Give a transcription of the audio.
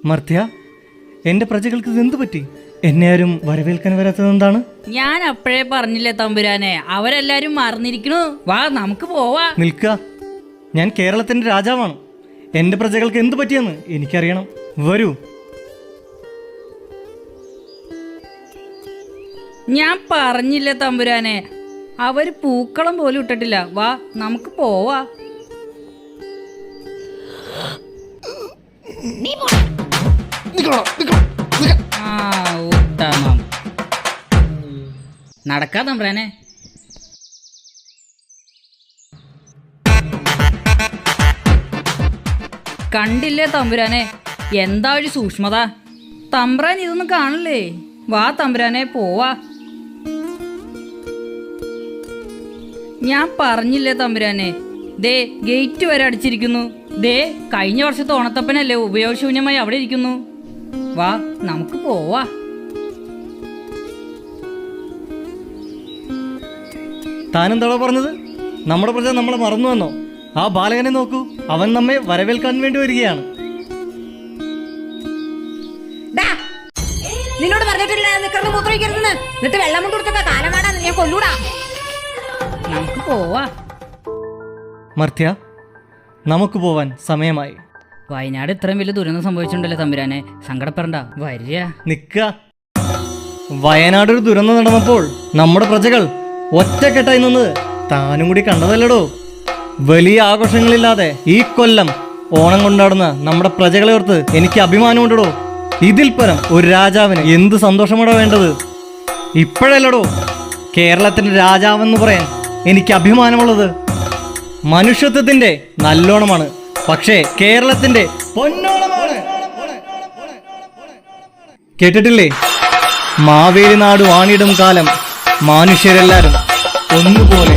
മർത്യ, എന്റെ പ്രജകൾക്ക് ഇത് എന്തു പറ്റി? എന്നെ ആരും വരവേൽക്കാൻ വരാത്തത് എന്താണ്? ഞാൻ അപ്പോഴേ പറഞ്ഞില്ലേ തമ്പുരാനെ, അവരെല്ലാരും മറന്നിരിക്കണു. വാ നമുക്ക് പോവാ. നിൽക്കുക, ഞാൻ കേരളത്തിന്റെ രാജാവാണ്. എന്റെ പ്രജകൾക്ക് എന്തു പറ്റിയെന്ന് എനിക്കറിയണം. വരൂ. ഞാൻ പറഞ്ഞില്ലേ തമ്പുരാനെ, അവര് പൂക്കളം പോലും ഇട്ടിട്ടില്ല. വാ നമുക്ക് പോവാ. ഉത്തമം. നടക്കാ തമ്പുരാനെ. കണ്ടില്ലേ തമ്പുരാനെ, എന്താ ഒരു സൂക്ഷ്മത. തമ്പ്രാൻ ഇതൊന്നും കാണില്ലേ? വാ തമ്പുരാനെ പോവാ. ഞാൻ പറഞ്ഞില്ലേ തമ്പുരാനെ, ദേ ഗേറ്റ് വരെ അടിച്ചിരിക്കുന്നു. ദേ കഴിഞ്ഞ വർഷത്തെ ഓണത്തപ്പനല്ലേ ഉപയോഗശൂന്യമായി അവിടെ ഇരിക്കുന്നു. വാ നമുക്ക് പോവാ. താനെന്താണോ പറഞ്ഞത്? നമ്മുടെ പ്രജ നമ്മളെ മറന്നു വന്നോ? ആ ബാലകനെ നോക്കൂ, അവൻ നമ്മെ വരവേൽക്കാൻ വേണ്ടി വരികയാണ്. നിന്നോട് പറഞ്ഞിട്ടില്ല മൂത്രമൊഴിക്കരുതെന്ന്. എന്നിട്ട് വെള്ളം കൊണ്ട് കൊടുത്തൊക്കെ കാലമാടാ, ഞാൻ കൊല്ലൂടാ. നമുക്ക് പോവാ. മർത്യ, നമുക്ക് പോവാൻ സമയമായി. വയനാട് ഇത്രയും വലിയ ദുരന്തം സംഭവിച്ചിട്ടുണ്ടല്ലോ തമ്പുരാനെ, സങ്കടപ്പെടണ്ട, വരിക. നിൽക്കുക. വയനാട് ഒരു ദുരന്തം നടന്നപ്പോൾ നമ്മുടെ പ്രജകൾ ഒറ്റക്കെട്ടായി നിന്നത് താനും കൂടി കണ്ടതല്ലടോ. വലിയ ആഘോഷങ്ങളില്ലാതെ ഈ കൊല്ലം ഓണം കൊണ്ടാടുന്ന നമ്മുടെ പ്രജകളെ ഓർത്ത് എനിക്ക് അഭിമാനമുണ്ടോ. ഇതിൽ പരം ഒരു രാജാവിന് എന്ത് സന്തോഷമാണോ വേണ്ടത്? ഇപ്പോഴല്ലടോ കേരളത്തിന്റെ രാജാവെന്ന് പറയാൻ എനിക്ക് അഭിമാനമുള്ളത്. മനുഷ്യത്വത്തിന്റെ നല്ലോണമാണ്, പക്ഷേ കേരളത്തിന്റെ പൊന്നോണമാണ്. കേട്ടിട്ടില്ലേ? മാവേലി നാട് വാണിടും കാലം മനുഷ്യരെല്ലാരും ഒന്നുപോലെ.